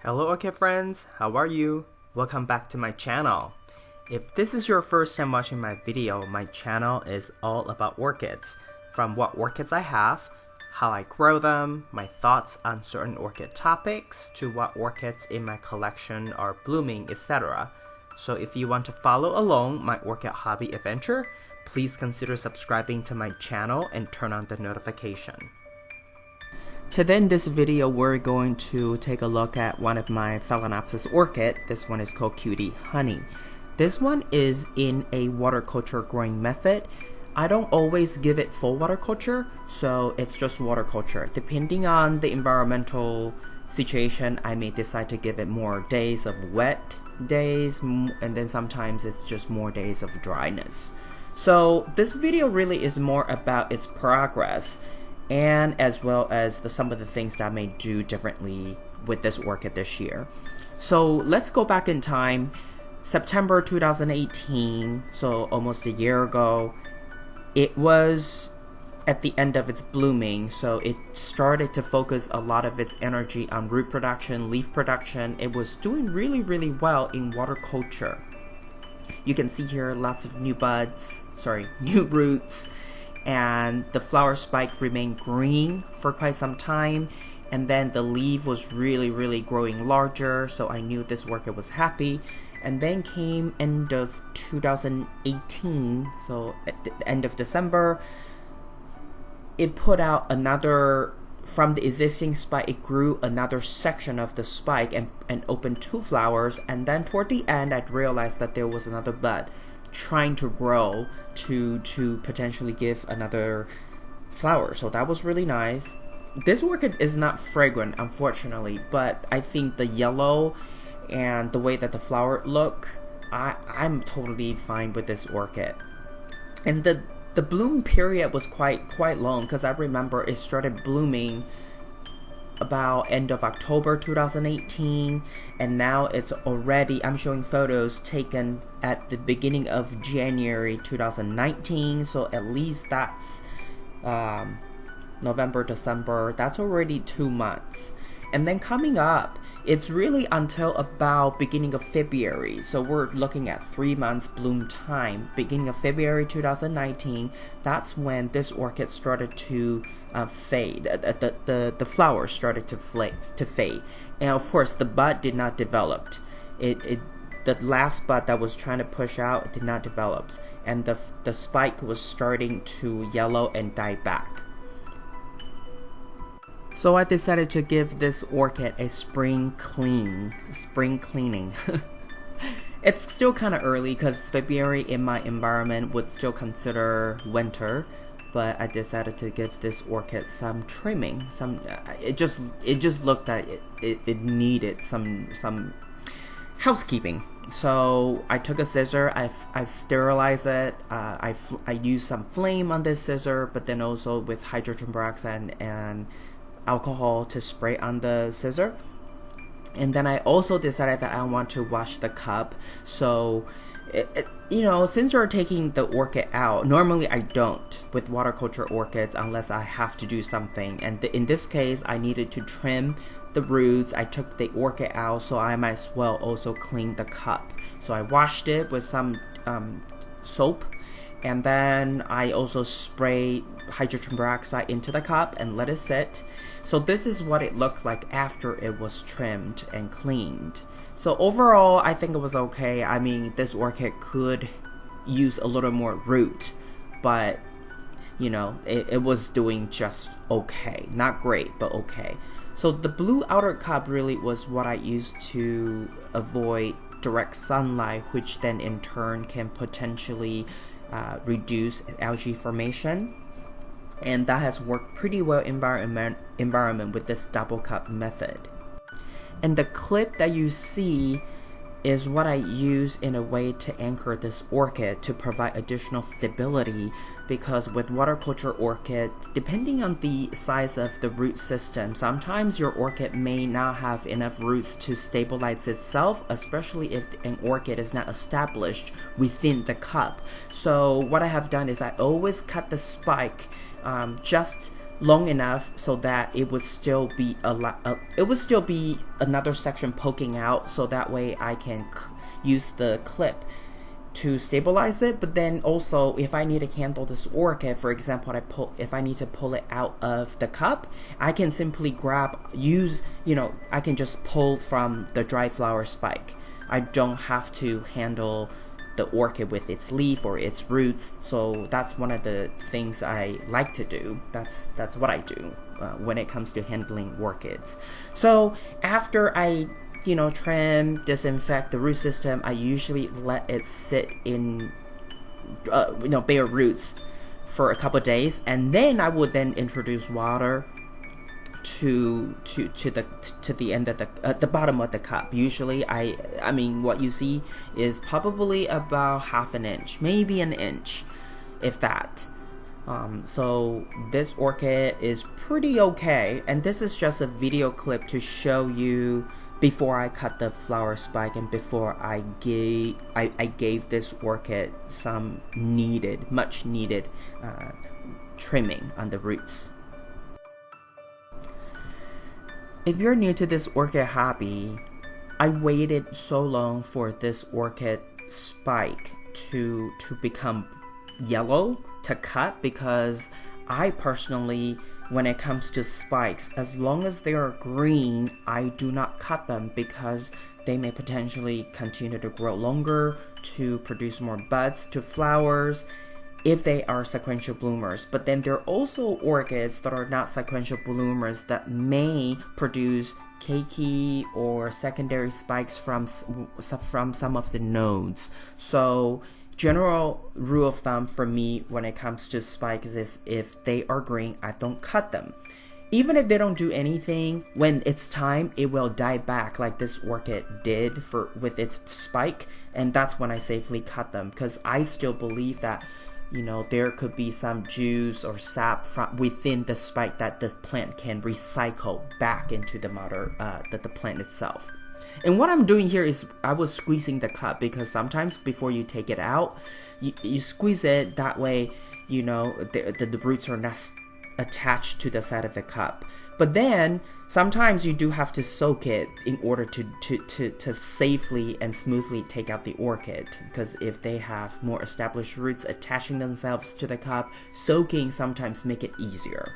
Hello Orchid friends, how are you? Welcome back to my channel. If this is your first time watching my video, my channel is all about orchids. From what orchids I have, how I grow them, my thoughts on certain orchid topics, to what orchids in my collection are blooming, etc. So if you want to follow along my orchid hobby adventure, please consider subscribing to my channel and turn on the notification. Today in this video, we're going to take a look at one of my Phalaenopsis orchid. This one is called Cutie Honey. This one is in a water culture growing method. I don't always give it full water culture, so it's just water culture. Depending on the environmental situation, I may decide to give it more days of wet days, and then sometimes it's just more days of dryness. So this video really is more about its progress, and as well as some of the things that I may do differently with this orchid this year. So let's go back in time. September 2018, so almost a year ago, it was at the end of its blooming, so it started to focus a lot of its energy on root production, leaf production. It was doing really well in water culture. You can see here lots of new roots, and the flower spike remained green for quite some time, and then the leaf was really growing larger, so I knew this orchid was happy. And then came end of 2018, so at the end of December, it put out another, from the existing spike, it grew another section of the spike and opened two flowers, and then toward the end I realized that there was another bud trying to grow to potentially give another flower. So that was really nice. This orchid is not fragrant, unfortunately, but I think the yellow and the way that the flower look, I'm totally fine with this orchid. And the bloom period was quite long, because I remember it started blooming about end of October 2018, and now it's already, I'm showing photos taken at the beginning of January 2019, so at least that's November, December, that's already 2 months. And then coming up, it's really until about beginning of February, so we're looking at 3 months bloom time. Beginning of February 2019, that's when this orchid started to fade. The flowers started to fade, and of course the bud did not develop. The last bud that was trying to push out did not develop, and the spike was starting to yellow and die back. So I decided to give this orchid a spring cleaning. It's still kind of early, because February in my environment would still consider winter, but I decided to give this orchid some trimming. It just looked like it needed some housekeeping. So I took a scissor, I sterilized it, I used some flame on this scissor, but then also with hydrogen peroxide and alcohol to spray on the scissor. And then I also decided that I want to wash the cup. So since you're taking the orchid out, normally I don't with water culture orchids unless I have to do something, and in this case I needed to trim the roots. I took the orchid out, so I might as well also clean the cup. So I washed it with some soap, and then I also sprayed hydrogen peroxide into the cup and let it sit. So this is what it looked like after it was trimmed and cleaned. So overall, I think it was okay. I mean, this orchid could use a little more root, but it was doing just okay. Not great, but okay. So the blue outer cup really was what I used to avoid direct sunlight, which then in turn can potentially reduce algae formation. And that has worked pretty well environment with this double cup method. And the clip that you see is what I use in a way to anchor this orchid to provide additional stability, because with water culture orchid, depending on the size of the root system, sometimes your orchid may not have enough roots to stabilize itself, especially if an orchid is not established within the cup. So what I have done is I always cut the spike just long enough so that it would still be another section poking out, so that way I can use the clip to stabilize it. But then also, if I need to handle this orchid, for example, if I need to pull it out of the cup, I can simply I can just pull from the dry flower spike. I don't have to handle the orchid with its leaf or its roots. So that's one of the things I like to do. That's what I do when it comes to handling orchids. So after I trim, disinfect the root system, I usually let it sit in bare roots for a couple of days, and then I would then introduce water to the end of the bottom of the cup. Usually I mean what you see is probably about half an inch, maybe an inch, if that. So this orchid is pretty okay, and this is just a video clip to show you before I cut the flower spike and before I gave this orchid some much needed trimming on the roots. If you're new to this orchid hobby, I waited so long for this orchid spike to become yellow to cut, because I personally, when it comes to spikes, as long as they are green, I do not cut them, because they may potentially continue to grow longer, to produce more buds to flowers, if they are sequential bloomers. But then there are also orchids that are not sequential bloomers that may produce keiki or secondary spikes from some of the nodes. So general rule of thumb for me when it comes to spikes is, if they are green, I don't cut them. Even if they don't do anything, when it's time, it will die back like this orchid did with its spike, and that's when I safely cut them, because I still believe that there could be some juice or sap from within the spike that the plant can recycle back into the mother, the plant itself. And what I'm doing here is I was squeezing the cup, because sometimes before you take it out, you squeeze it, that way, the roots are not attached to the side of the cup. But then sometimes you do have to soak it in order to safely and smoothly take out the orchid, because if they have more established roots attaching themselves to the cup, soaking sometimes make it easier.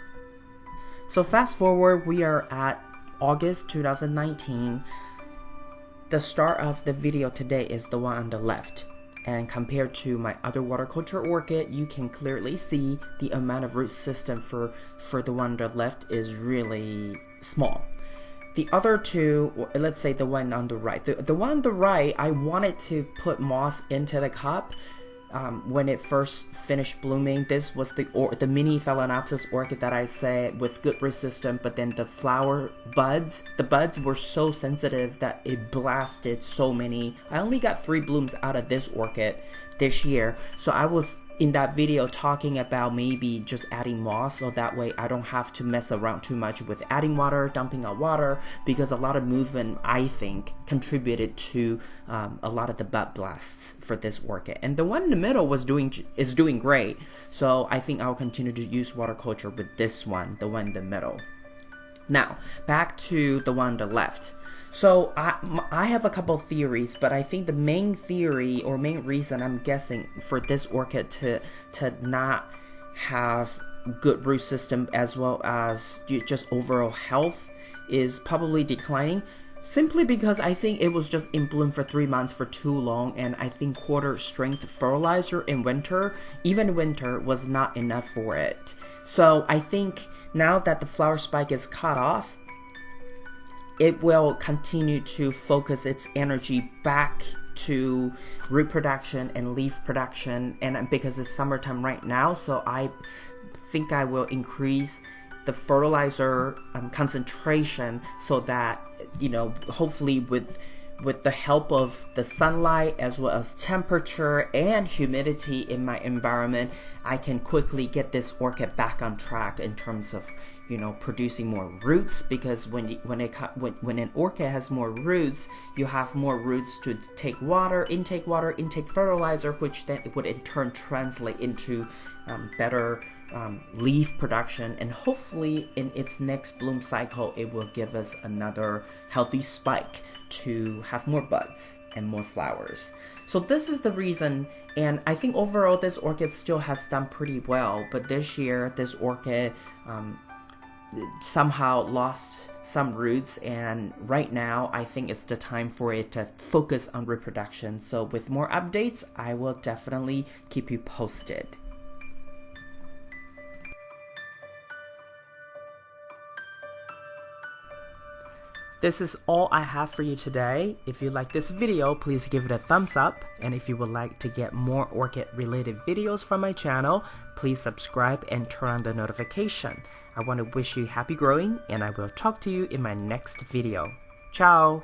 So fast forward, we are at August 2019. The start of the video today is the one on the left. And compared to my other water culture orchid, you can clearly see the amount of root system for the one on the left is really small. The other two, let's say the one on the right. The one on the right, I wanted to put moss into the cup. When it first finished blooming, this was the mini Phalaenopsis orchid that I said with good root system, but then the buds were so sensitive that it blasted so many. I only got 3 blooms out of this orchid this year, so I was in that video talking about maybe just adding moss, so that way I don't have to mess around too much with adding water, dumping out water, because a lot of movement, I think, contributed to a lot of the bud blasts for this orchid. And the one in the middle is doing great, so I think I'll continue to use water culture with this one, the one in the middle. Now, back to the one on the left. So I have a couple theories, but I think the main theory or main reason I'm guessing for this orchid to not have good root system as well as just overall health is probably declining, simply because I think it was just in bloom for 3 months for too long, and I think quarter strength fertilizer in winter, even winter, was not enough for it. So I think now that the flower spike is cut off, it will continue to focus its energy back to reproduction and leaf production, and because it's summertime right now, so I think I will increase the fertilizer concentration, so that hopefully with the help of the sunlight as well as temperature and humidity in my environment, I can quickly get this orchid back on track in terms of producing more roots, because when an orchid has more roots, you have more roots to intake water, intake fertilizer, which then would in turn translate into better leaf production, and hopefully in its next bloom cycle it will give us another healthy spike to have more buds and more flowers. So this is the reason, and I think overall this orchid still has done pretty well, but this year this orchid somehow lost some roots, and right now I think it's the time for it to focus on reproduction. So with more updates, I will definitely keep you posted. This is all I have for you today. If you like this video, please give it a thumbs up. And if you would like to get more orchid related videos from my channel, please subscribe and turn on the notification. I want to wish you happy growing, and I will talk to you in my next video. Ciao!